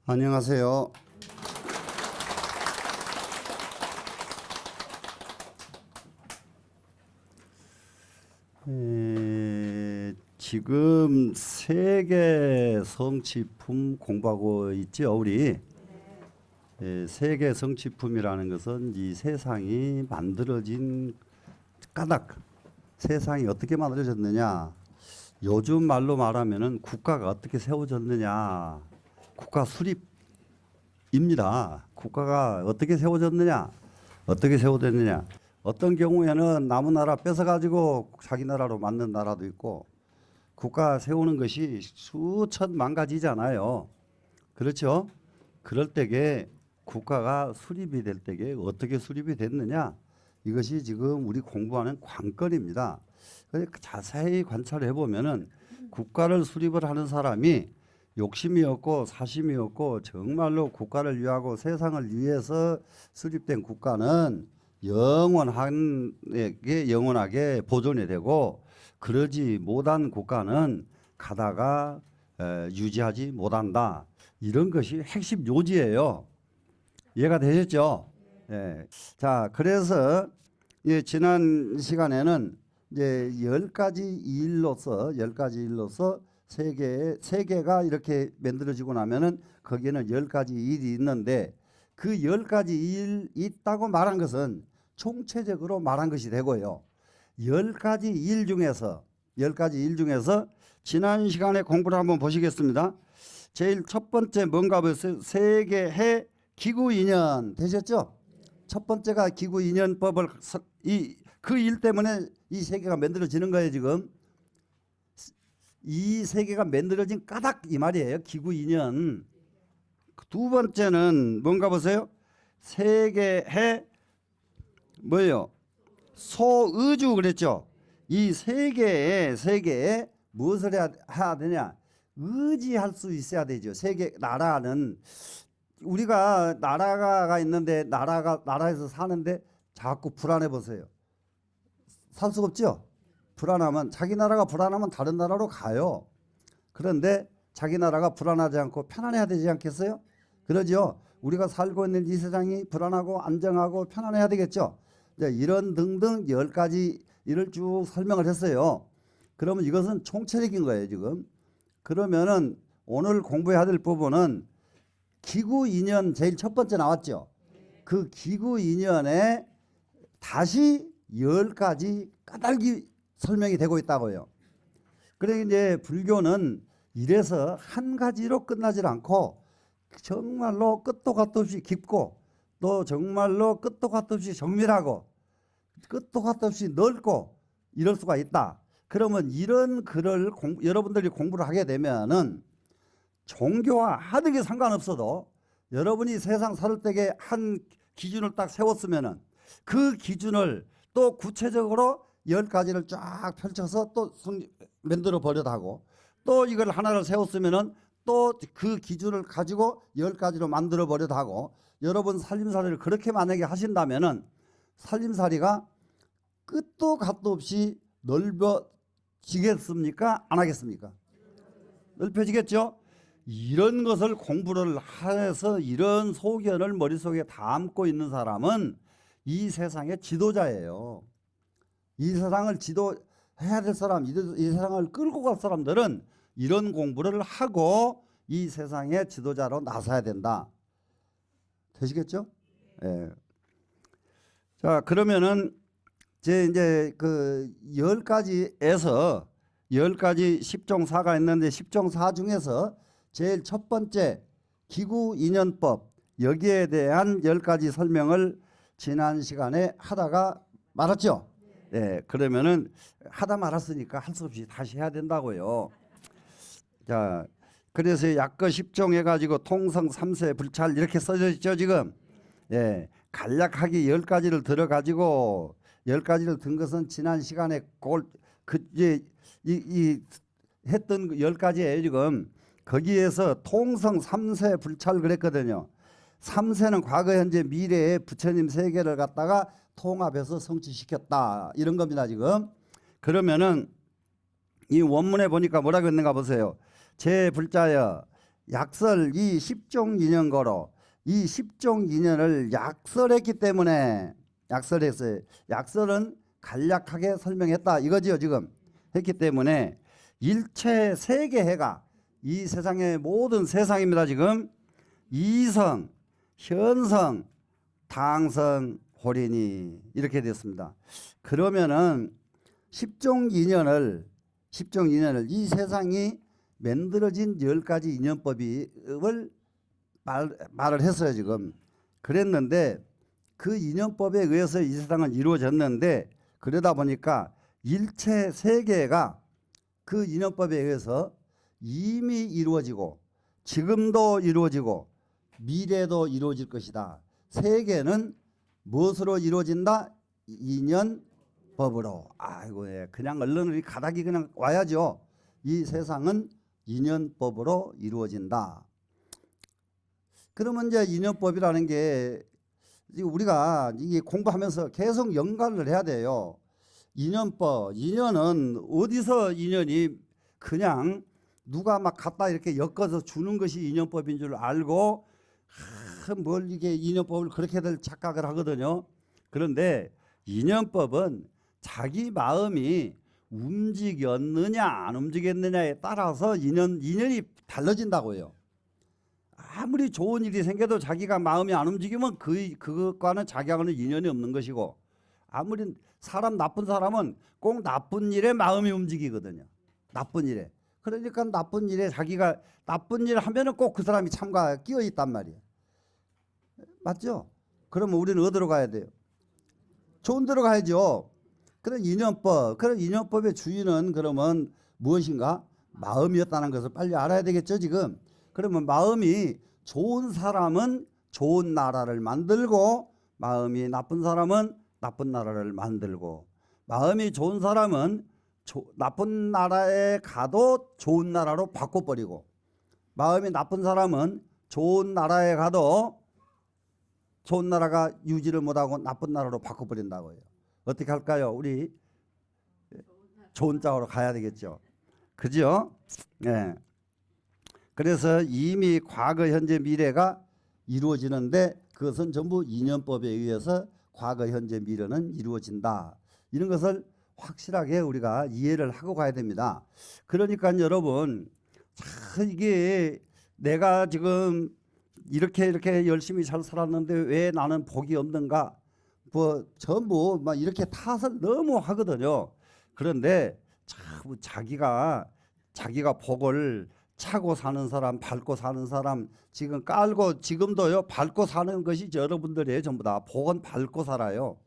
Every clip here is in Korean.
안녕하세요. 지금 세계 성취품 공부하고 있죠, 우리. 세계 성취품이라는 것은 이 세상이 만들어진 까닭, 세상이 어떻게 만들어졌느냐, 요즘 말로 말하면은 국가가 어떻게 세워졌느냐, 국가 수립입니다. 국가가 어떻게 세워졌느냐, 어떻게 세워졌느냐. 어떤 경우에는 남의 나라 뺏어가지고 자기 나라로 만든 나라도 있고, 국가 세우는 것이 수천만 가지잖아요. 그렇죠? 그럴 때에 국가가 수립이 될 때에 어떻게 수립이 됐느냐, 이것이 지금 우리 공부하는 관건입니다. 자세히 관찰해 보면은 국가를 수립을 하는 사람이 욕심이 없고 사심이 없고 정말로 국가를 위하고 세상을 위해서 수립된 국가는 영원하게 보존이 되고, 그러지 못한 국가는 가다가 유지하지 못한다. 이런 것이 핵심 요지예요. 이해가 되셨죠? 예. 자, 그래서 지난 시간에는 이제 10가지 일로서 세계가 이렇게 만들어지고 나면은 거기에는 10가지 일이 있는데, 그 10가지 일 있다고 말한 것은 총체적으로 말한 것이 되고요. 10가지 일 중에서 지난 시간에 공부를 한번 보시겠습니다. 제일 첫 번째 뭔가 보세요. 세계해 기구인연 되셨죠? 첫 번째가 기구인연법을 그 일 때문에 이 세계가 만들어지는 거예요. 지금 이 세계가 만들어진 까닭 이 말이에요. 기구인연. 두 번째는 뭔가 보세요. 세계해 뭐예요? 소의주 그랬죠. 이 세계에 무엇을 해야 되냐? 의지할 수 있어야 되죠. 나라는 우리가 나라가 있는데 나라에서 사는데 자꾸 불안해 보세요. 살 수가 없죠. 불안하면 자기 나라가 불안하면 다른 나라로 가요. 그런데 자기 나라가 불안하지 않고 편안해야 되지 않겠어요? 그러죠. 우리가 살고 있는 이 세상이 불안하고 안정하고 편안해야 되겠죠. 이런 등등 10가지 일을 쭉 설명을 했어요. 그러면 이것은 총체적인 거예요, 지금. 그러면은 오늘 공부해야 될 부분은 기구인연 제일 첫 번째 나왔죠. 그 기구인연에 다시 10가지 까닭이 설명이 되고 있다고요. 그래 이제 불교는 이래서 한 가지로 끝나질 않고 정말로 끝도 갓도 없이 깊고, 또 정말로 끝도 갓도 없이 정밀하고 끝도 갓도 없이 넓고 이럴 수가 있다. 그러면 이런 글을 여러분들이 공부를 하게 되면은 종교와 하등에 상관없어도 여러분이 세상 살 때에 한 기준을 딱 세웠으면은 그 기준을 또 구체적으로 10가지를 쫙 펼쳐서 또 만들어 버려도 하고, 또 이걸 하나를 세웠으면은 또 그 기준을 가지고 10가지로 만들어 버려도 하고, 여러분 살림살이를 그렇게 만약에 하신다면은 살림살이가 끝도 갓도 없이 넓어지겠습니까? 안 하겠습니까? 넓혀지겠죠? 이런 것을 공부를 해서 이런 소견을 머릿속에 담고 있는 사람은 이 세상의 지도자예요. 이 세상을 지도해야 될 사람, 이 세상을 끌고 갈 사람들은 이런 공부를 하고 이 세상의 지도자로 나서야 된다. 되시겠죠? 예. 자, 그러면은 이제 그 10가지에서 10가지 10종사가 있는데 10종사 중에서 제일 첫 번째 기구인연법, 여기에 대한 10가지 설명을 지난 시간에 하다가 말았죠. 예, 그러면은 하다 말았으니까 할 수 없이 다시 해야 된다고요. 자, 그래서 약거 10종 해가지고 통성 3세 불찰 이렇게 써져 있죠, 지금. 예, 간략하게 10가지를 들어가지고 10가지를 든 것은 지난 시간에 했던 10가지예요, 지금. 거기에서 통성 3세 불찰 그랬거든요. 3세는 과거, 현재, 미래의 부처님 세계를 갖다가 통합해서 성취시켰다. 이런 겁니다, 지금. 그러면은 이 원문에 보니까 뭐라고 했는가 보세요. 제 불자여 약설 이 십종인연거로 이 십종인연을 약설했기 때문에 약설했어요. 약설은 간략하게 설명했다 이거지요. 지금 했기 때문에 일체 세계해가 이 세상의 모든 세상입니다. 지금 이성, 현성, 당성, 호린이 이렇게 됐습니다. 그러면은 십종인연을 이 세상이 만들어진 10가지 인연법을 말을 했어요. 지금 그랬는데 그 인연법에 의해서 이 세상은 이루어졌는데 그러다 보니까 일체 세계가 그 인연법에 의해서 이미 이루어지고 지금도 이루어지고 미래도 이루어질 것이다. 세계는 무엇으로 이루어진다? 인연법으로. 아이고, 예. 그냥 얼른 우리 가닥이 그냥 와야죠. 이 세상은 인연법으로 이루어진다. 그러면 이제 인연법이라는 게 우리가 이게 공부하면서 계속 연관을 해야 돼요. 인연법, 인연은 어디서 인연이 그냥 누가 막 갖다 이렇게 엮어서 주는 것이 인연법인 줄 알고 뭘 이게 인연법을 그렇게들 착각을 하거든요. 그런데 인연법은 자기 마음이 움직였느냐 안 움직였느냐에 따라서 인연이 달라진다고요. 아무리 좋은 일이 생겨도 자기가 마음이 안 움직이면 그것과는 자기하고는 인연이 없는 것이고, 아무리 나쁜 사람은 꼭 나쁜 일에 마음이 움직이거든요. 나쁜 일에. 그러니까 나쁜 일에 자기가 나쁜 일 하면은 꼭 그 사람이 끼어 있단 말이에요. 맞죠? 그러면 우리는 어디로 가야 돼요? 좋은 데로 가야죠. 그런 인연법의 주인은 그러면 무엇인가? 마음이었다는 것을 빨리 알아야 되겠죠, 지금. 그러면 마음이 좋은 사람은 좋은 나라를 만들고, 마음이 나쁜 사람은 나쁜 나라를 만들고, 마음이 좋은 사람은 나쁜 나라에 가도 좋은 나라로 바꿔버리고, 마음이 나쁜 사람은 좋은 나라에 가도 좋은 나라가 유지를 못하고 나쁜 나라로 바꿔버린다고요. 어떻게 할까요? 우리 좋은 쪽으로 가야 되겠죠. 그죠? 네. 그래서 이미 과거, 현재, 미래가 이루어지는데 그것은 전부 인연법에 의해서 과거, 현재, 미래는 이루어진다. 이런 것을 확실하게 우리가 이해를 하고 가야 됩니다. 그러니까 여러분, 이게 내가 지금 이렇게 열심히 잘 살았는데 왜 나는 복이 없는가? 뭐 전부 막 이렇게 탓을 너무 하거든요. 그런데 참 자기가 복을 차고 사는 사람, 밟고 사는 사람, 지금 깔고 지금도요 밟고 사는 것이 여러분들이에요. 전부 다 복은 밟고 살아요.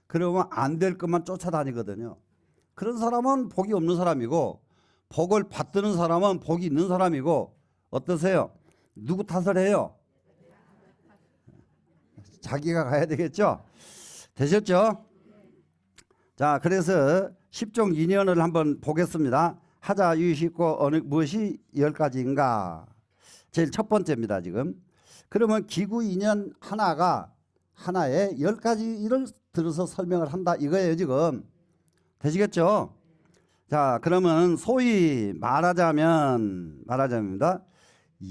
그러면 안 될 것만 쫓아다니거든요. 그런 사람은 복이 없는 사람이고, 복을 받드는 사람은 복이 있는 사람이고. 어떠세요? 누구 탓을 해요? 자기가 가야 되겠죠? 되셨죠? 자, 그래서 십종인연을 한번 보겠습니다. 하자 유의식고 무엇이 10가지인가? 제일 첫 번째입니다. 지금. 그러면 기구인연 하나에 10가지를 들어서 설명을 한다 이거예요. 지금. 되시겠죠? 자, 그러면 소위 말하자면입니다.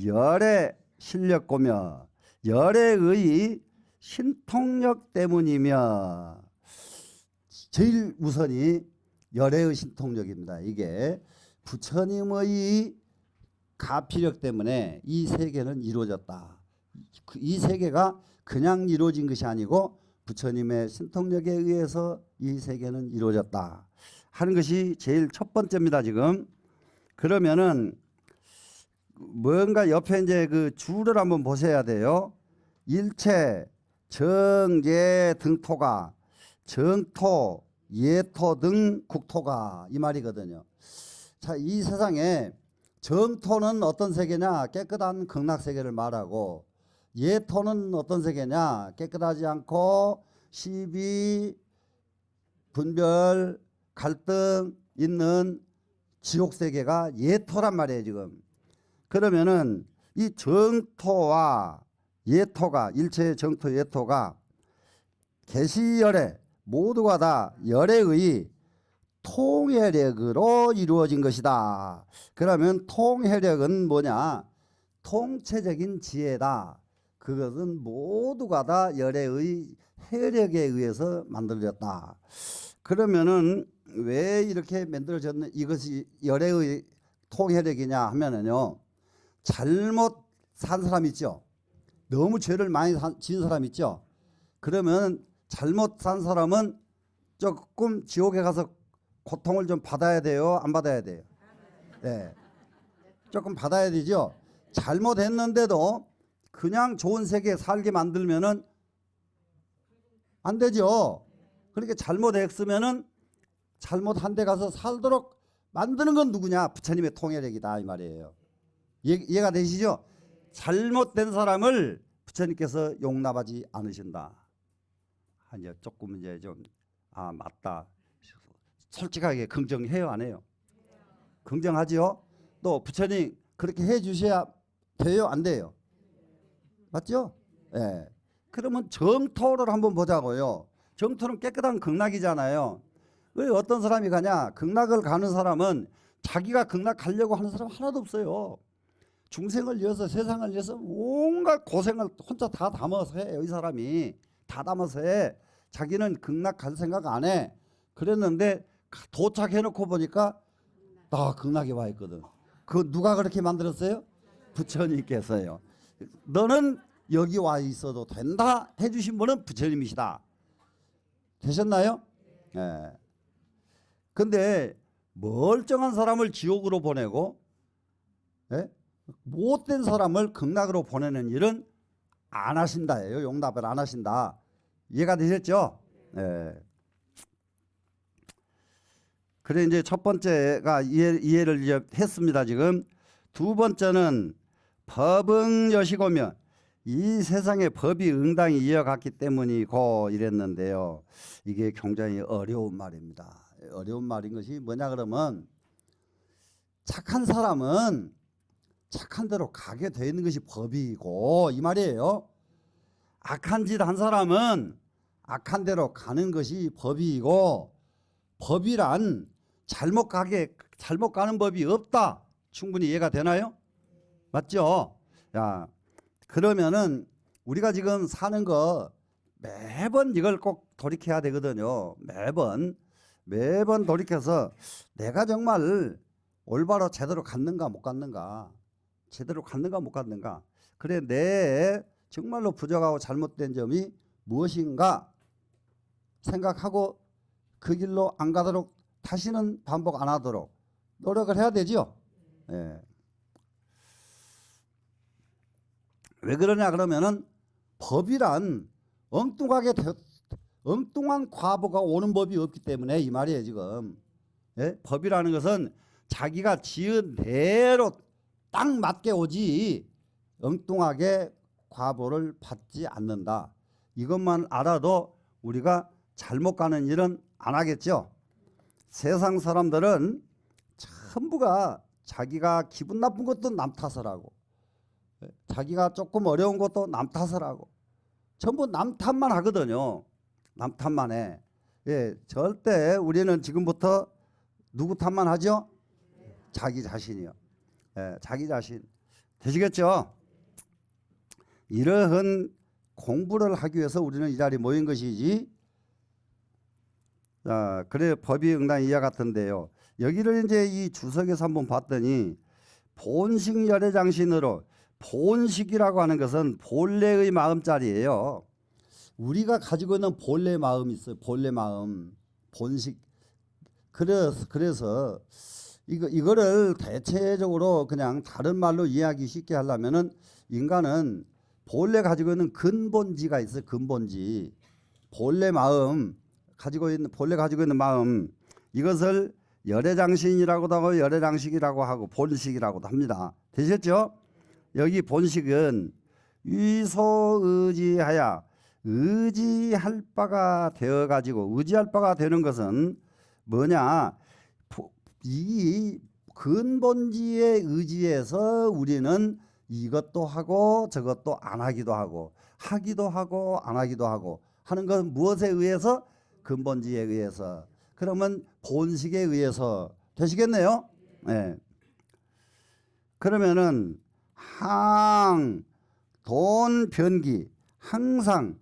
열의 실력고며 열의 신통력 때문이며, 제일 우선이 열의 신통력입니다. 이게 부처님의 가피력 때문에 이 세계는 이루어졌다. 이 세계가 그냥 이루어진 것이 아니고 부처님의 신통력에 의해서 이 세계는 이루어졌다 하는 것이 제일 첫 번째입니다. 지금. 그러면은 뭔가 옆에 이제 그 주를 한번 보셔야 돼요. 일체 정제 등토가 정토, 예토 등 국토가 이 말이거든요. 자, 이 세상에 정토는 어떤 세계냐? 깨끗한 극락세계를 말하고, 예토는 어떤 세계냐? 깨끗하지 않고 시비, 분별, 갈등 있는 지옥세계가 예토란 말이에요. 지금. 그러면은 이 정토와 예토가, 일체의 정토 예토가 계시열에 모두가 다 열의 통해력으로 이루어진 것이다. 그러면 통해력은 뭐냐? 통체적인 지혜다. 그것은 모두가 다 열애의 해력에 의해서 만들어졌다. 그러면은 왜 이렇게 만들어졌는 이것이 열애의 통해력이냐 하면은요, 잘못 산 사람 있죠. 너무 죄를 많이 지은 사람 있죠. 그러면 잘못 산 사람은 조금 지옥에 가서 고통을 좀 받아야 돼요, 안 받아야 돼요? 네, 조금 받아야 되죠. 잘못했는데도 그냥 좋은 세계에 살게 만들면은 안 되죠. 그러니까 잘못했으면은 잘못한 데 가서 살도록 만드는 건 누구냐? 부처님의 통해력이다 이 말이에요. 이해가 되시죠? 잘못된 사람을 부처님께서 용납하지 않으신다. 아니요, 조금 이제 좀 맞다. 솔직하게 긍정해요, 안 해요? 긍정하지요. 또 부처님 그렇게 해주셔야 돼요, 안 돼요? 맞죠? 예. 네. 그러면 정토를 한번 보자고요. 정토는 깨끗한 극락이잖아요. 왜 어떤 사람이 가냐? 극락을 가는 사람은 자기가 극락 가려고 하는 사람 하나도 없어요. 중생을 위해서, 세상을 위해서 온갖 고생을 혼자 다 담아서 해요. 이 사람이 다 담아서 해. 자기는 극락 갈 생각 안 해. 그랬는데 도착해놓고 보니까 나 극락에 와 있거든. 그 누가 그렇게 만들었어요? 부처님께서요. 너는 여기 와 있어도 된다 해주신 분은 부처님이시다. 되셨나요? 예. 근데 멀쩡한 사람을 지옥으로 보내고, 예? 못된 사람을 극락으로 보내는 일은 안 하신다예요. 용납을 안 하신다. 이해가 되셨죠? 예. 그래 이제 첫 번째가 이해를 이제 했습니다. 지금 두 번째는 법응여시고면 이 세상의 법이 응당히 이어갔기 때문이고 이랬는데요. 이게 굉장히 어려운 말입니다. 어려운 말인 것이 뭐냐 그러면 착한 사람은 착한 대로 가게 돼 있는 것이 법이고 이 말이에요. 악한 짓 한 사람은 악한 대로 가는 것이 법이고 법이란 잘못 가는 법이 없다. 충분히 이해가 되나요? 맞죠? 야, 그러면은 우리가 지금 사는 거 매번 이걸 꼭 돌이켜야 되거든요. 매번 돌이켜서 내가 정말 올바로 제대로 갔는가 못 갔는가, 제대로 갔는가 못 갔는가, 그래 내 정말로 부족하고 잘못된 점이 무엇인가 생각하고 그 길로 안 가도록 다시는 반복 안 하도록 노력을 해야 되죠. 예. 왜 그러냐 그러면은 법이란 엉뚱한 과보가 오는 법이 없기 때문에 이 말이에요 지금. 예? 법이라는 것은 자기가 지은 대로 딱 맞게 오지 엉뚱하게 과보를 받지 않는다. 이것만 알아도 우리가 잘못 가는 일은 안 하겠죠. 세상 사람들은 전부가 자기가 기분 나쁜 것도 남 탓을 하고, 자기가 조금 어려운 것도 남 탓을 하고, 전부 남 탓만 하거든요. 남 탓만 해. 예, 절대 우리는 지금부터 누구 탓만 하죠? 자기 자신이요. 예, 자기 자신. 되시겠죠? 이러한 공부를 하기 위해서 우리는 이 자리에 모인 것이지. 자, 그래 법이 응당 이와 같은데요. 여기를 이제 이 주석에서 한번 봤더니 본식 열애장신으로, 본식이라고 하는 것은 본래의 마음자리예요. 우리가 가지고 있는 본래 마음이 있어요. 본래 마음, 본식. 그래서 이거를 대체적으로 그냥 다른 말로 이해하기 쉽게 하려면은 인간은 본래 가지고 있는 근본지가 있어요. 근본지. 본래 가지고 있는 마음, 이것을 열애장신이라고도 하고 열애장식이라고 하고 본식이라고도 합니다. 되셨죠? 여기 본식은 위소의지하야, 의지할 바가 되어 가지고, 의지할 바가 되는 것은 뭐냐, 이 근본지에 의지해서 우리는 이것도 하고 저것도 안 하기도 하고, 하기도 하고 안 하기도 하고 하는 건 무엇에 의해서? 근본지에 의해서. 그러면 본식에 의해서 되시겠네요. 네. 그러면은 돈, 변기. 항상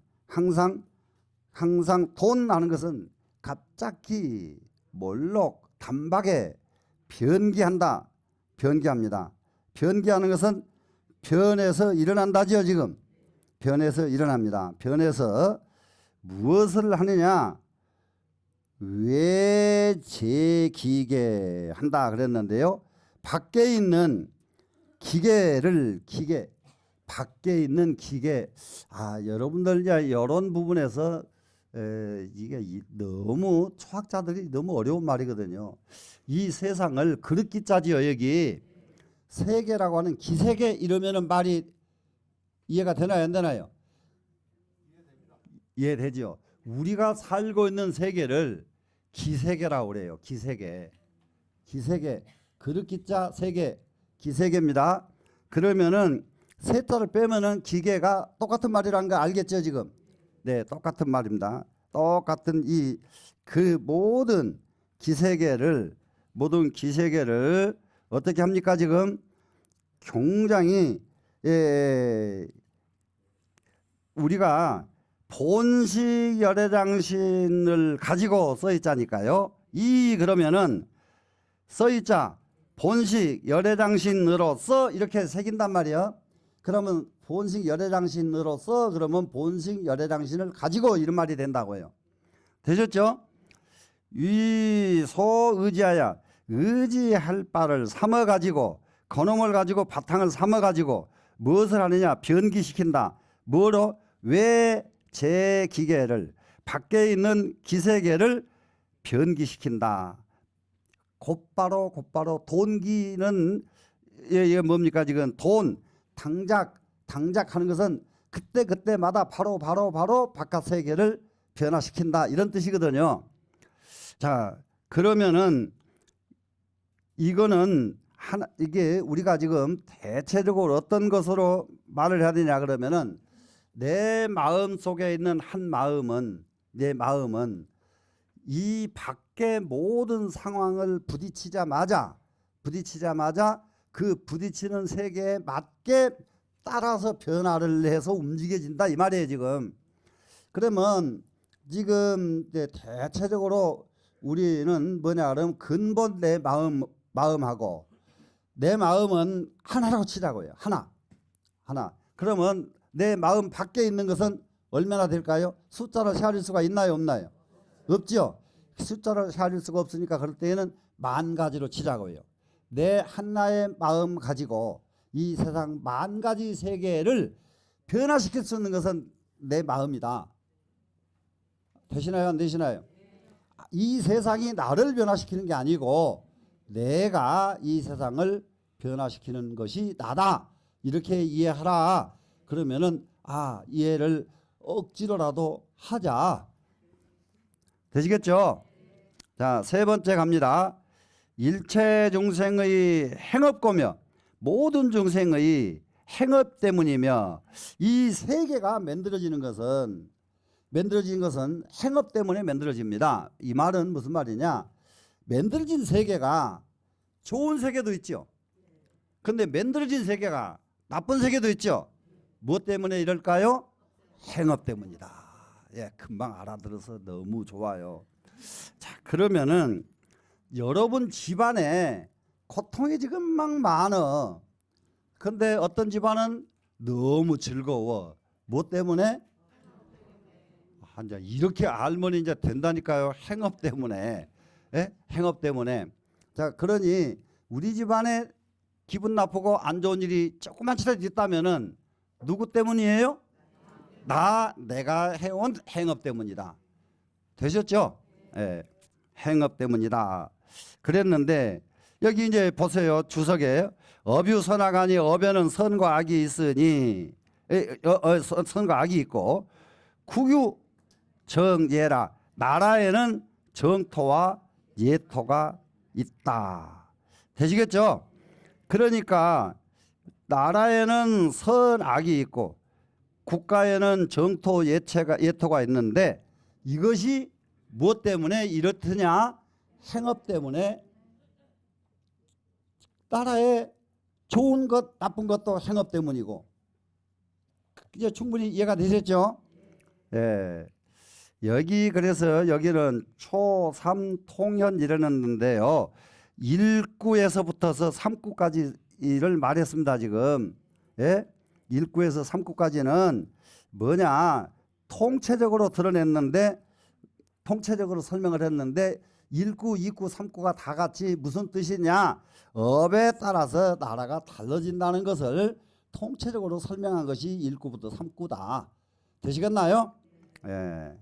돈 하는 것은 갑자기 몰록 단박에 변기합니다. 변기하는 것은 변해서 일어난다죠. 지금 변해서 일어납니다. 변해서 무엇을 하느냐? 외재기계 한다 그랬는데요. 밖에 있는 밖에 있는 기계. 여러분들 이런 부분에서 이게 너무 초학자들이 너무 어려운 말이거든요. 이 세상을 그릇기 짜지요. 여기 세계라고 하는 기세계 이러면은 말이 이해가 되나요, 안 되나요? 이해되죠. 우리가 살고 있는 세계를 기세계라고 그래요. 기세계 그릇기자 세계 기세계입니다. 그러면은 세자를 빼면은 기계가 똑같은 말이라는 거 알겠죠 지금? 네, 똑같은 말입니다. 똑같은 그 모든 기세계를 어떻게 합니까 지금? 굉장히 우리가 본식 열애장신을 가지고 써있자니까요. 그러면은 써있자 본식 열애장신으로서 이렇게 새긴단 말이에요. 그러면 본식 열애장신으로서 그러면 본식 열애장신을 가지고 이런 말이 된다고요. 되셨죠? 위소 의지하여 의지할 바를 삼어 가지고 그놈을 가지고 바탕을 삼어 가지고 무엇을 하느냐? 변기시킨다. 뭐로? 외재기계를 밖에 있는 기세계를 변기시킨다. 곧바로 돈기는 이게 뭡니까 지금? 돈 당작하는 것은 그때마다 바로 바깥 세계를 변화시킨다 이런 뜻이거든요. 자, 그러면은 이거는 이게 우리가 지금 대체적으로 어떤 것으로 말을 해야 되냐 그러면은 내 마음 속에 있는 내 마음은 이 밖의 모든 상황을 부딪히자마자 그 부딪히는 세계에 맞게 따라서 변화를 해서 움직여진다 이 말이에요 지금. 그러면 지금 대체적으로 우리는 뭐냐 그러면 근본 내 마음하고 내 마음은 하나라고 치자고요. 하나. 그러면 내 마음 밖에 있는 것은 얼마나 될까요? 숫자로 세어질 수가 있나요, 없나요? 없죠. 숫자로 세어질 수가 없으니까 그럴 때에는 만 가지로 치자고요. 내 하나의 마음 가지고 이 세상 만 가지 세계를 변화시킬 수 있는 것은 내 마음이다. 되시나요, 안 되시나요? 이 세상이 나를 변화시키는 게 아니고 내가 이 세상을 변화시키는 것이 나다. 이렇게 이해하라. 그러면은 이해를 억지로라도 하자. 되시겠죠? 자, 세 번째 갑니다. 일체 중생의 행업고며 모든 중생의 행업 때문이며 이 세계가 만들어진 것은 행업 때문에 만들어집니다. 이 말은 무슨 말이냐? 만들어진 세계가 좋은 세계도 있죠. 근데 만들어진 세계가 나쁜 세계도 있죠. 무엇 때문에 이럴까요? 행업 때문이다. 금방 알아들어서 너무 좋아요. 자, 그러면은 여러분 집안에 고통이 지금 막 많어. 근데 어떤 집안은 너무 즐거워. 무엇 때문에? 이렇게 알면 이제 된다니까요. 행업 때문에. 행업 때문에. 자, 그러니 우리 집안에 기분 나쁘고 안 좋은 일이 조그만치라도 있다면은 누구 때문이에요? 내가 해온 행업 때문이다. 되셨죠? 행업 때문이다. 그랬는데 여기 이제 보세요. 주석에 어뷰선악하니 업에는 선과 악이 있으니 선과 악이 있고 국유 정예라 나라에는 정토와 예토가 있다. 되시겠죠? 그러니까 나라에는 선악이 있고 국가에는 정토 예토가 있는데 이것이 무엇 때문에 이렇느냐? 행업 때문에 나라에 좋은 것 나쁜 것도 행업 때문이고. 이제 충분히 이해가 되셨죠? 예. 여기 그래서 여기는 초3통현 이러는데요. 1구에서부터서 3구까지를 말했습니다 지금. 예? 1구에서 3구까지는 뭐냐 통체적으로 드러냈는데 통체적으로 설명을 했는데 1구, 2구, 3구가 다 같이 무슨 뜻이냐 업에 따라서 나라가 달라진다는 것을 통체적으로 설명한 것이 1구부터 3구다. 되시겠나요? 예.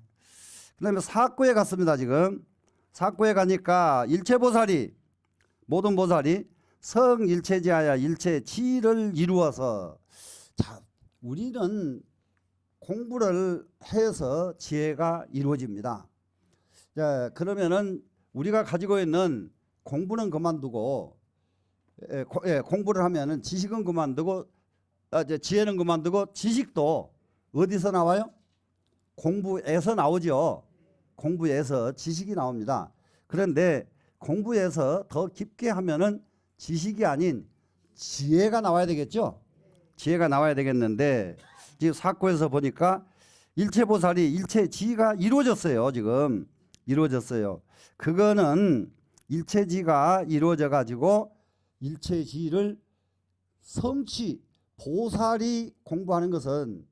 그 다음에 4구에 갔습니다 지금. 4구에 가니까 일체보살이 모든 보살이 성일체지하여 일체지를 이루어서 자 우리는 공부를 해서 지혜가 이루어집니다. 자 그러면은 우리가 가지고 있는 공부는 그만두고 공부를 하면은 지식은 그만두고 지혜는 그만두고 지식도 어디서 나와요? 공부에서 나오죠. 공부에서 지식이 나옵니다. 그런데 공부에서 더 깊게 하면은 지식이 아닌 지혜가 나와야 되겠죠. 지혜가 나와야 되겠는데 지금 사구에서 보니까 일체보살이 일체지가 이루어졌어요. 지금 이루어졌어요. 그거는 일체지가 이루어져 가지고 일체지를 성취 보살이 공부하는 것은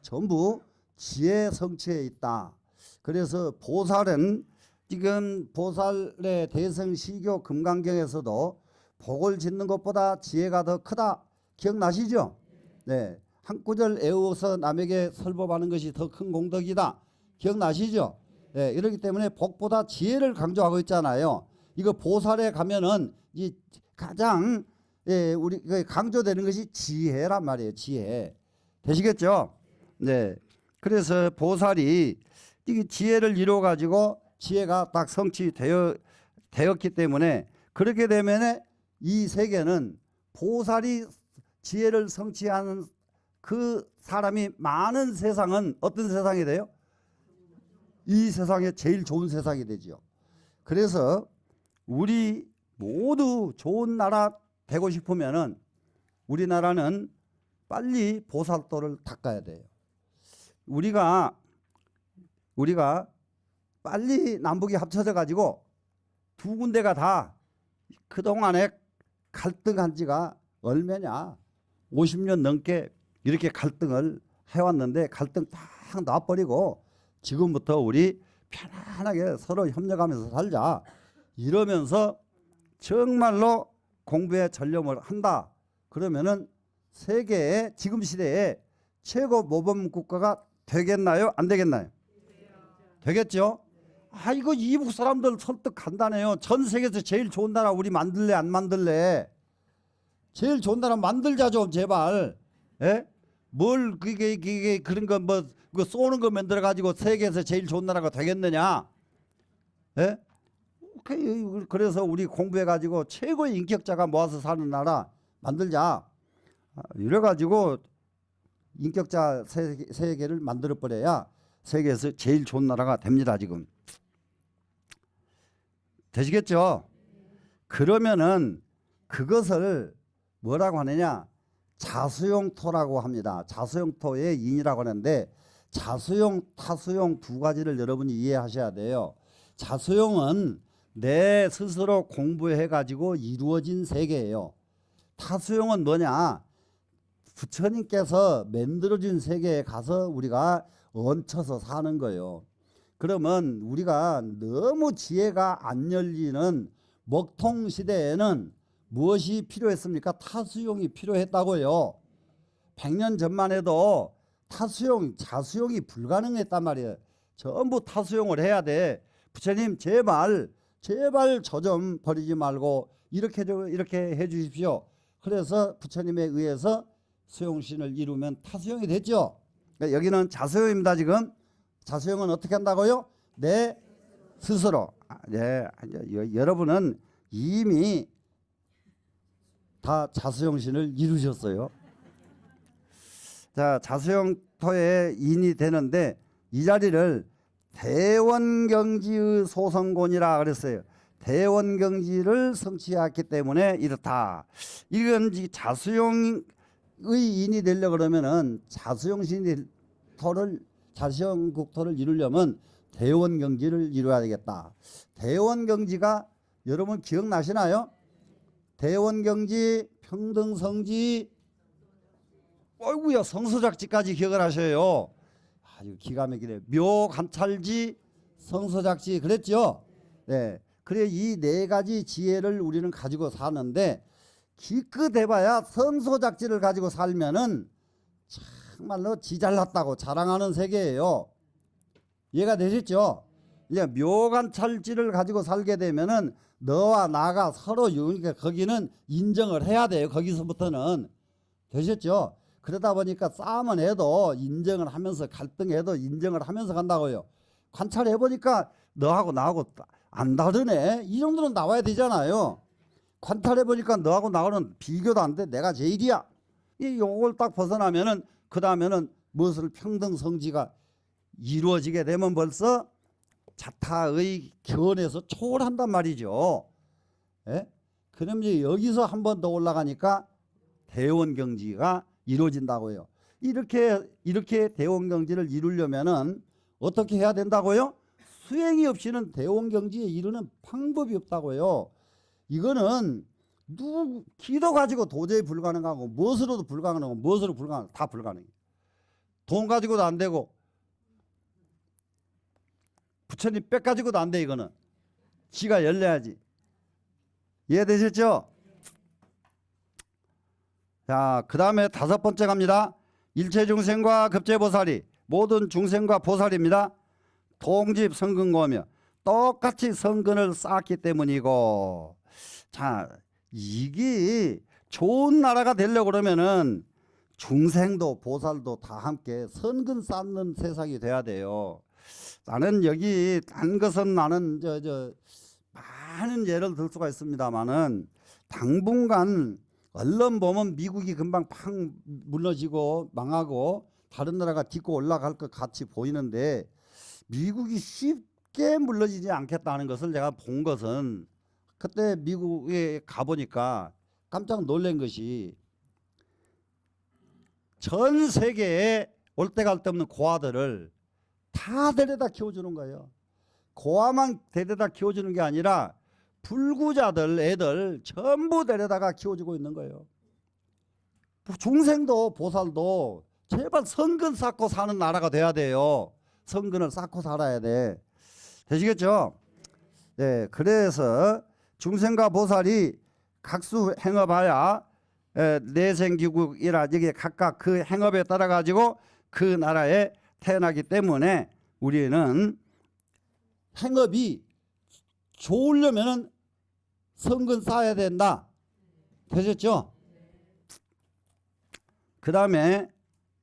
전부 지혜 성취에 있다. 그래서 보살은 지금 보살의 대성시교 금강경에서도 복을 짓는 것보다 지혜가 더 크다. 기억나시죠? 네. 한 구절 애워서 남에게 설법하는 것이 더 큰 공덕이다. 기억나시죠? 네. 이렇기 때문에 복보다 지혜를 강조하고 있잖아요. 이거 보살에 가면은 이 가장 우리 강조되는 것이 지혜란 말이에요. 지혜. 되시겠죠? 네. 그래서 보살이 이 지혜를 이루어 가지고 지혜가 딱 성취되었기 때문에 그렇게 되면 이 세계는 보살이 지혜를 성취하는 그 사람이 많은 세상은 어떤 세상이 돼요? 이 세상에 제일 좋은 세상이 되죠. 그래서 우리 모두 좋은 나라 되고 싶으면은 우리나라는 빨리 보살도를 닦아야 돼요. 우리가 빨리 남북이 합쳐져 가지고 두 군데가 다 그동안에 갈등한 지가 얼마냐 50년 넘게 이렇게 갈등을 해왔는데 갈등 딱 놔버리고 지금부터 우리 편안하게 서로 협력하면서 살자 이러면서 정말로 공부에 전념을 한다. 그러면은 세계의 지금 시대에 최고 모범 국가가 되겠나요? 안 되겠나요? 되겠죠? 아 이거 이북 사람들 설득 간단해요. 전 세계에서 제일 좋은 나라 우리 만들래 안 만들래? 제일 좋은 나라 만들자 좀 제발. 예? 뭘 그게 그런 거 뭐 그 쏘는 거 만들어 가지고 세계에서 제일 좋은 나라가 되겠느냐? 예? 그래서 우리 공부해 가지고 최고의 인격자가 모아서 사는 나라 만들자. 이래 가지고 인격자 세계를 만들어 버려야 세계에서 제일 좋은 나라가 됩니다. 지금 되시겠죠? 그러면은 그것을 뭐라고 하느냐 자수용토라고 합니다. 자수용토의 인이라고 하는데 자수용 타수용 두 가지를 여러분이 이해하셔야 돼요. 자수용은 내 스스로 공부해 가지고 이루어진 세계예요. 타수용은 뭐냐 부처님께서 만들어준 세계에 가서 우리가 얹혀서 사는 거예요. 그러면 우리가 너무 지혜가 안 열리는 먹통 시대에는 무엇이 필요했습니까? 타수용이 필요했다고요. 100년 전만 해도 타수용, 자수용이 불가능했단 말이에요. 전부 타수용을 해야 돼. 부처님 제발 저 좀 버리지 말고 이렇게 해 주십시오. 그래서 부처님에 의해서 수용신을 이루면 타수용이 됐죠. 그러니까 여기는 자수용입니다. 지금 자수용은 어떻게 한다고요? 내 스스로. 네, 여러분은 이미 다 자수용신을 이루셨어요. 자, 자수용토의 인이 되는데 이 자리를 대원경지의 소성곤이라 그랬어요. 대원경지를 성취했기 때문에 이렇다. 이건 자수용의 인이 되려고 그러면은 자수용 국토를 이루려면 대원경지를 이루어야 되겠다. 대원경지가 여러분 기억나시나요? 대원경지, 평등성지, 어이구야 성서작지까지 기억을 하셔요. 아주 기가 막히네. 묘관찰지, 성서작지 그랬죠. 네. 그래 이 네 가지 지혜를 우리는 가지고 사는데 기껏해봐야 성서작지를 가지고 살면은 정말로 지 잘났다고 자랑하는 세계예요. 이해가 되셨죠? 이제 묘관찰지를 가지고 살게 되면은 너와 나가 서로 그러니까 거기는 인정을 해야 돼요. 거기서부터는 되셨죠? 그러다 보니까 싸움은 해도 인정을 하면서 갈등해도 인정을 하면서 간다고요. 관찰해 보니까 너하고 나하고 안 다르네. 이 정도는 나와야 되잖아요. 관찰해 보니까 너하고 나하고는 비교도 안 돼. 내가 제일이야. 이 요걸 딱 벗어나면은 그 다음에는 무엇을 평등성지가 이루어지게 되면 벌써 자타의 견에서 초월한단 말이죠. 예? 그럼 이제 여기서 한 번 더 올라가니까 대원경지가 이루어진다고요. 이렇게 대원경지를 이루려면은 어떻게 해야 된다고요? 수행이 없이는 대원경지에 이르는 방법이 없다고요. 이거는 기도 가지고 도저히 불가능하고 무엇으로도 불가능하고 무엇으로 불가능하고 다 불가능해요. 돈 가지고도 안 되고 부처님 백 가지고도 안 돼. 이거는 지가 열려야지. 이해되셨죠? 자, 그 다음에 다섯 번째 갑니다. 일체중생과 급제보살이 모든 중생과 보살입니다. 통집 성근고며 똑같이 성근을 쌓았기 때문이고, 자, 이게 좋은 나라가 되려고 그러면은 중생도 보살도 다 함께 성근 쌓는 세상이 돼야 돼요. 나는 여기 단 것은 나는 많은 예를 들 수가 있습니다만은 당분간 얼른 보면 미국이 금방 팍 무너지고 망하고 다른 나라가 딛고 올라갈 것 같이 보이는데 미국이 쉽게 물러지지 않겠다는 것을 제가 본 것은 그때 미국에 가보니까 깜짝 놀란 것이 전 세계에 올 데 갈 데 없는 고아들을 다 데려다 키워주는 거예요. 고아만 데려다 키워주는 게 아니라 불구자들 애들 전부 데려다가 키워주고 있는 거예요. 중생도 보살도 제발 성근 쌓고 사는 나라가 돼야 돼요. 성근을 쌓고 살아야 돼. 되시겠죠? 네, 그래서 중생과 보살이 각수 행업하야 내생기국이라 이게 각각 그 행업에 따라 가지고 그 나라에 태어나기 때문에 우리는 행업이 좋으려면 성근 쌓아야 된다. 되셨죠? 그 다음에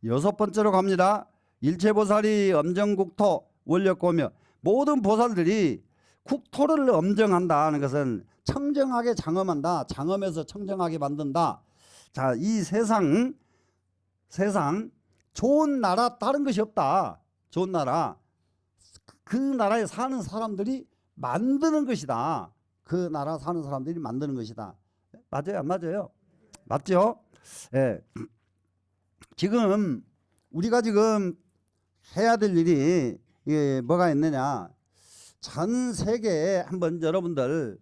여섯 번째로 갑니다. 일체보살이 엄정국토 원력고며 모든 보살들이 국토를 엄정한다 하는 것은 청정하게 장엄한다. 장엄해서 청정하게 만든다. 자, 이 세상 좋은 나라 다른 것이 없다. 좋은 나라 그 나라에 사는 사람들이 만드는 것이다. 그 나라 사는 사람들이 만드는 것이다. 맞아요? 안 맞아요? 맞죠? 예. 지금 우리가 지금 해야 될 일이 이게 뭐가 있느냐. 전 세계에 한번 여러분들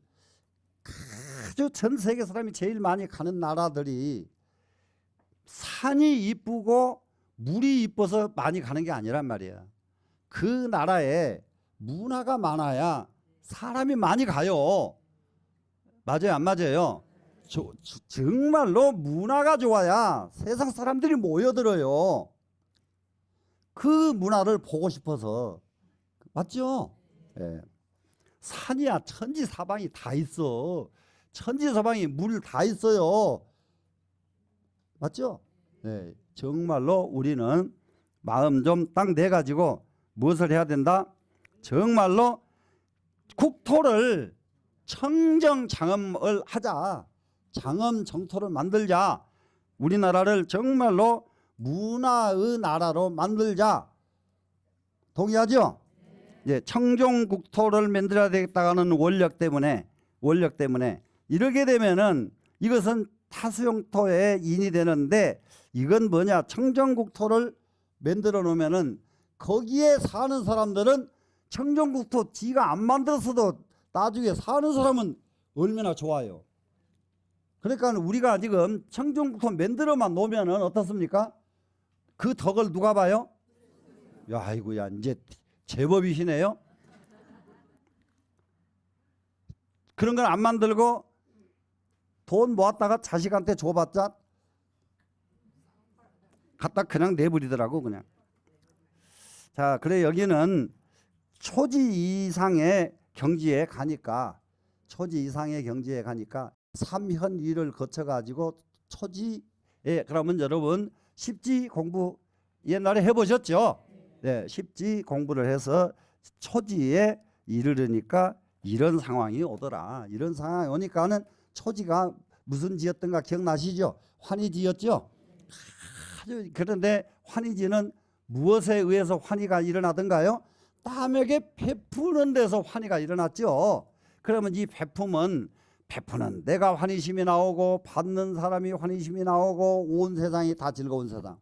아주 전 세계 사람이 제일 많이 가는 나라들이 산이 이쁘고 물이 이뻐서 많이 가는 게 아니란 말이야. 그 나라에 문화가 많아야 사람이 많이 가요. 맞아요? 안 맞아요? 정말로 문화가 좋아야 세상 사람들이 모여들어요. 그 문화를 보고 싶어서. 맞죠? 예. 산이야 천지사방이 다 있어. 천지사방이 물 다 있어요. 맞죠? 네, 정말로 우리는 마음 좀 딱 내가지고 무엇을 해야 된다? 정말로 국토를 청정장엄을 하자. 장엄 정토를 만들자. 우리나라를 정말로 문화의 나라로 만들자. 동의하죠? 이제 청정국토를 만들어야 되겠다는 원력 때문에 이렇게 되면은 이것은 타수용토에 인이 되는데, 이건 뭐냐, 청정국토를 만들어 놓으면은 거기에 사는 사람들은 청정국토 지가 안 만들었어도 나중에 사는 사람은 얼마나 좋아요. 그러니까 우리가 지금 청정국토 만들어만 놓으면은 어떻습니까? 그 덕을 누가 봐요? 야, 아이고야, 이제 제법이시네요. 그런 건 안 만들고 돈 모았다가 자식한테 줘봤자 갖다 그냥 내버리더라고, 그냥. 자, 그래 여기는 초지 이상의 경지에 가니까, 삼현위를 거쳐가지고 초지에, 그러면 여러분 십지 공부 옛날에 해보셨죠? 네, 십지 공부를 해서 초지에 이르르니까 이런 상황이 오더라. 이런 상황이 오니까는 초지가 무슨 지였던가 기억나시죠? 환희지였죠? 그런데 환희지는 무엇에 의해서 환희가 일어나던가요? 남에게 베푸는 데서 환희가 일어났죠. 그러면 이 베푸는 내가 환희심이 나오고, 받는 사람이 환희심이 나오고, 온 세상이 다 즐거운 세상.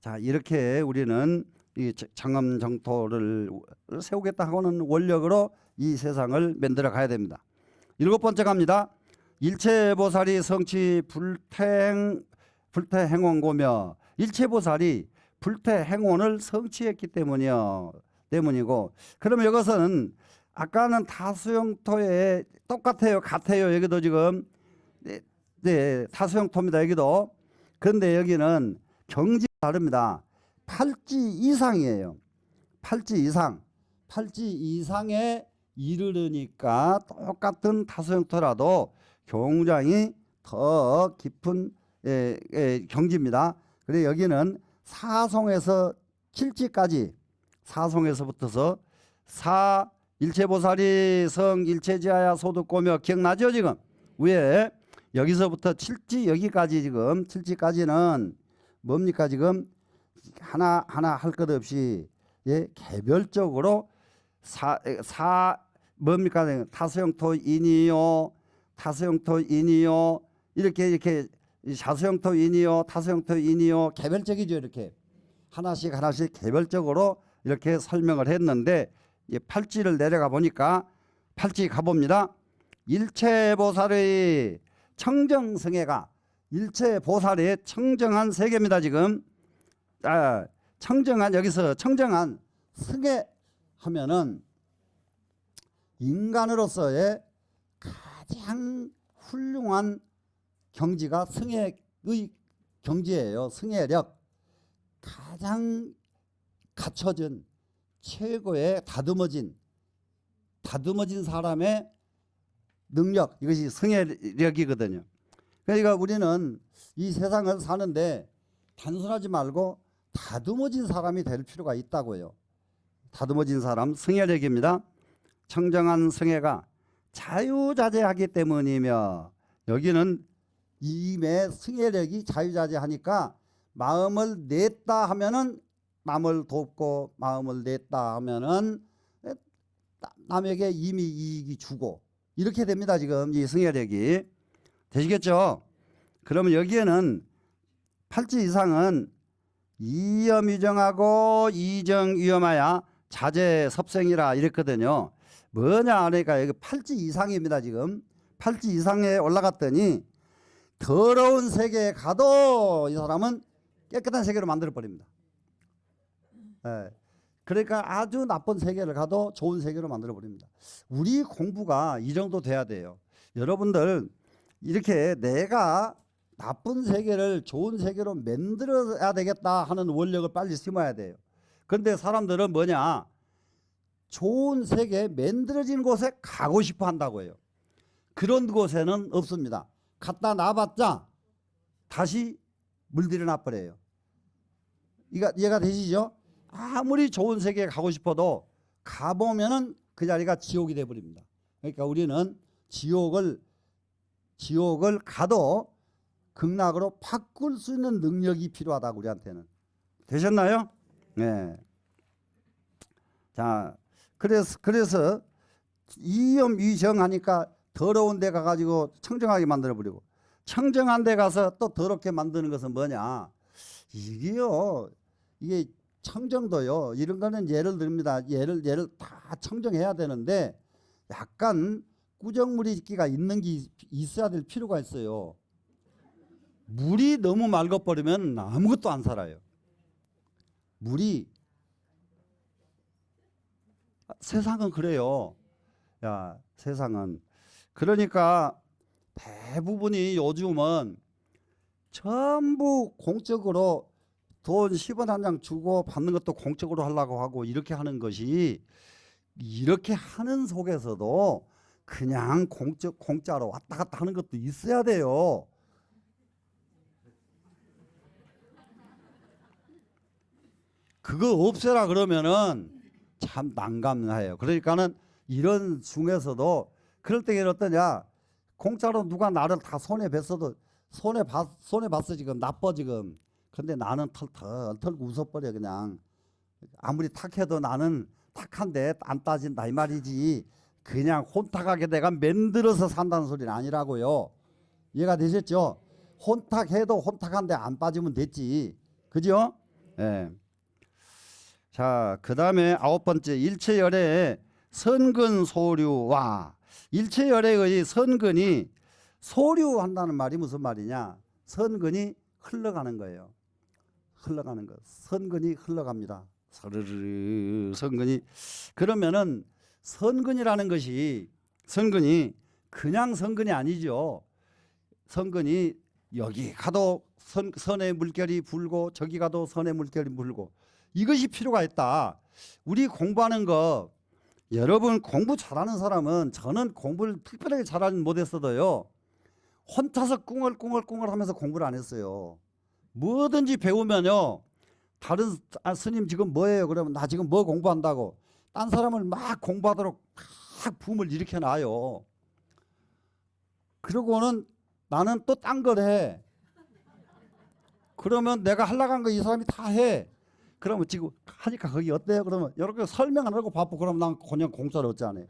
자, 이렇게 우리는 이 장엄정토를 세우겠다 하고는 원력으로 이 세상을 만들어 가야 됩니다. 7번째 갑니다. 일체보살이 성취 불태행원고며, 일체보살이 불태행원을 성취했기 때문이고, 그러면 이것은 아까는 다수용토에 똑같아요, 같아요. 여기도 지금 네, 다수용토입니다. 여기도. 그런데 여기는 경지가 다릅니다. 팔지 이상이에요. 팔지 이상에 이르르니까 똑같은 다수용토라도 굉장히 더 깊은 경지입니다. 그래서 여기는 사송에서 칠지까지, 사송에서부터서 일체보살이 성 일체지하야 소득고며, 기억나죠? 지금 위에 여기서부터 칠지, 여기까지 지금 칠지까지는 뭡니까? 지금 하나 할 것 없이 개별적으로 뭡니까? 타수용토인이요, 이렇게 자수용토인이요, 타수용토인이요, 개별적이죠. 이렇게 하나씩 개별적으로 이렇게 설명을 했는데, 팔지를 내려가 보니까 팔지 가봅니다. 일체보살의 청정승회가, 일체보살의 청정한 세계입니다. 지금 여기서 청정한 승회 하면은 인간으로서의 가장 훌륭한 경지가 승회의 경지예요. 승회력, 가장 갖춰진 최고의 다듬어진 사람의 능력, 이것이 승회력이거든요. 그러니까 우리는 이 세상을 사는데 단순하지 말고 다듬어진 사람이 될 필요가 있다고요. 다듬어진 사람, 승회력입니다. 청정한 승회가 자유자재하기 때문이며, 여기는 이매 승회력이 자유자재하니까 마음을 냈다 하면은 남을 돕고, 마음을 냈다 하면은 남에게 이미 이익이 주고, 이렇게 됩니다. 지금 이 승회력이. 되시겠죠? 그러면 여기에는 팔지 이상은 이염유정하고 이정위험하야 자재섭생이라 이랬거든요. 뭐냐 하니까 여기 팔지 이상입니다. 지금 팔지 이상에 올라갔더니 더러운 세계에 가도 이 사람은 깨끗한 세계로 만들어 버립니다. 그러니까 아주 나쁜 세계를 가도 좋은 세계로 만들어 버립니다. 우리 공부가 이 정도 돼야 돼요. 여러분들 이렇게 내가 나쁜 세계를 좋은 세계로 만들어야 되겠다 하는 원력을 빨리 심어야 돼요. 그런데 사람들은 뭐냐, 좋은 세계 만들어진 곳에 가고 싶어 한다고 해요. 그런 곳에는 없습니다. 갖다 놔봤자 다시 물들여 놔버려요. 이해가 되시죠? 아무리 좋은 세계에 가고 싶어도 가보면은 그 자리가 지옥이 돼버립니다. 그러니까 우리는 지옥을 가도 극락으로 바꿀 수 있는 능력이 필요하다, 우리한테는. 되셨나요? 네. 자, 그래서 이염위정하니까 더러운 데 가가지고 청정하게 만들어버리고, 청정한 데 가서 또 더럽게 만드는 것은 뭐냐? 이게 청정도요. 이런 거는 예를 듭니다. 예를 다 청정해야 되는데 약간 꾸정물이가 있는 게 있어야 될 필요가 있어요. 물이 너무 맑아버리면 아무것도 안 살아요. 세상은 그래요. 야, 세상은. 그러니까 대부분이 요즘은 전부 공적으로 돈 10원 한 장 주고 받는 것도 공적으로 하려고 하고 이렇게 하는 것이, 이렇게 하는 속에서도 그냥 공짜로 왔다 갔다 하는 것도 있어야 돼요. 그거 없애라 그러면은 참 난감해요. 그러니까는 이런 중에서도 그럴 때는 어떠냐? 공짜로 누가 나를 다 손해 뵀어도 손해 봤어 지금, 나빠 지금. 근데 나는 털 웃어버려 그냥. 아무리 탁해도 나는 탁한데 안 따진다 이 말이지. 그냥 혼탁하게 내가 만들어서 산다는 소리는 아니라고요. 이해가 되셨죠? 혼탁해도 혼탁한데 안 빠지면 됐지. 그죠? 예. 자, 그 다음에 9번째, 일체열의 선근소류와, 일체열의 선근이 소류한다는 말이 무슨 말이냐? 선근이 흘러가는 거예요. 흘러가는 거. 선근이 흘러갑니다. 서르르 선근이. 그러면은 선근이라는 것이, 선근이 그냥 선근이 아니죠. 선근이 여기 가도 선의 물결이 불고 저기 가도 선의 물결이 불고, 이것이 필요가 있다. 우리 공부하는 거, 여러분 공부 잘하는 사람은, 저는 공부를 특별하게 잘하진 못했어도요, 혼자서 꿍얼꿍얼 하면서 공부를 안 했어요. 뭐든지 배우면요, 다른 스님 지금 뭐예요? 그러면 나 지금 뭐 공부한다고 딴 사람을 막 공부하도록 막 붐을 일으켜놔요. 그러고는 나는 또 딴 걸 해. 그러면 내가 하려고 한 거 이 사람이 다 해. 그러면 지금 하니까 거기 어때요? 그러면 이렇게 설명 안 하고 바쁘. 그러면 난 그냥 공짜로 어쩌네.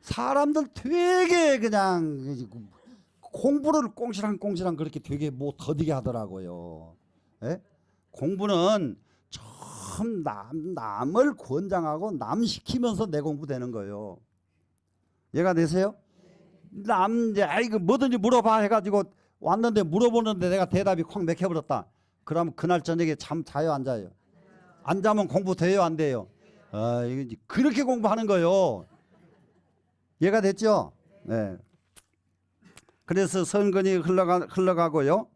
사람들 되게 그냥 공부를 꽁시랑 그렇게 되게 뭐 더디게 하더라고요. 예? 공부는 참 남을 권장하고 남 시키면서 내 공부 되는 거예요. 이해가 되세요? 이제 아이고 뭐든지 물어봐 해가지고 왔는데 물어보는데 내가 대답이 콱 맥혀버렸다. 그러면 그날 저녁에 잠 자요 안 자요? 안 자면 공부 돼요 안 돼요? 그렇게 공부하는 거예요. 이해가 됐죠? 네. 그래서 선근이 흘러가고요.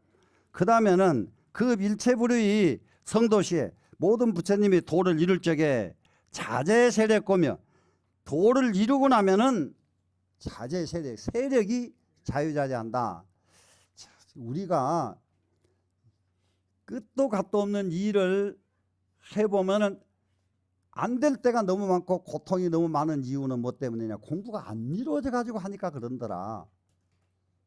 그 다음에는 그 일체불의 성도시에 모든 부처님이 도를 이룰 적에 자재 세력 꾸며, 도를 이루고 나면은 자재 세력이 자유자재한다. 우리가 끝도 갓도 없는 일을 해보면은 안 될 때가 너무 많고 고통이 너무 많은 이유는 뭐 때문이냐? 공부가 안 이루어져 가지고 하니까 그런더라.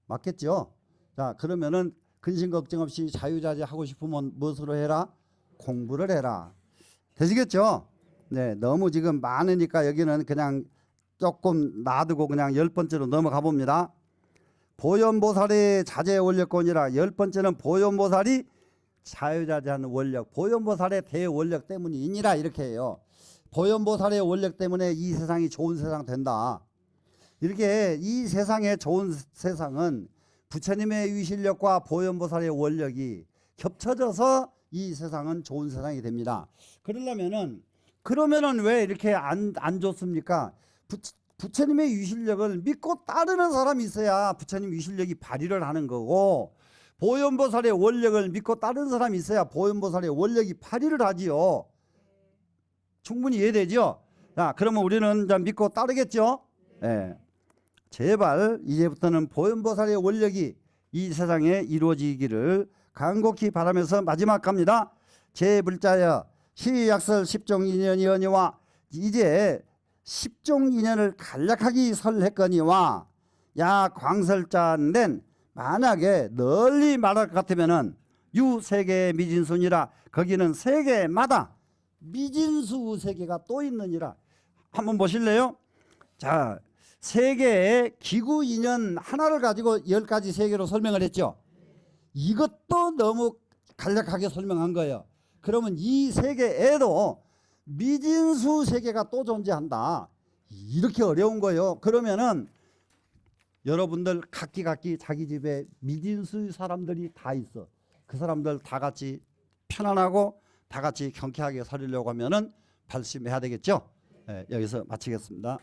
맞겠죠? 자, 그러면은 근심 걱정 없이 자유자재 하고 싶으면 무엇으로 해라? 공부를 해라. 되시겠죠? 네, 너무 지금 많으니까 여기는 그냥 조금 놔두고 그냥 10번째로 넘어가 봅니다. 보현보살의 자재 원력권이라. 10번째는 보현보살이 자유자재하는 원력, 보현보살의 대원력 때문이니라 이렇게 해요. 보현보살의 원력 때문에 이 세상이 좋은 세상 된다. 이렇게 이 세상의 좋은 세상은 부처님의 위실력과 보현보살의 원력이 겹쳐져서 이 세상은 좋은 세상이 됩니다. 그러면은 왜 이렇게 안 좋습니까? 부처님의 위실력을 믿고 따르는 사람이 있어야 부처님 위실력이 발휘를 하는 거고, 보현보살의 원력을 믿고 따르는 사람이 있어야 보현보살의 원력이 발휘를 하지요. 충분히 이해되죠? 자, 그러면 우리는 이제 믿고 따르겠죠? 네. 제발 이제부터는 보현보살의 원력이 이 세상에 이루어지기를 간곡히 바라면서 마지막 갑니다. 제불자여 시약설 10종 인연이거니와, 이제 10종 인연을 간략하게 설했거니와, 야 광설자는 만약에 널리 말할 것 같으면은 유세계 미진순이라, 거기는 세계마다 미진수 세계가 또 있느니라. 한번 보실래요? 자, 세계의 기구 인연 하나를 가지고 10가지 세계로 설명을 했죠. 이것도 너무 간략하게 설명한 거예요. 그러면 이 세계에도 미진수 세계가 또 존재한다. 이렇게 어려운 거예요. 그러면은 여러분들 각기 자기 집에 미진수 사람들이 다 있어. 그 사람들 다 같이 편안하고 다 같이 경쾌하게 살려고 하면은 발심해야 되겠죠. 네, 여기서 마치겠습니다.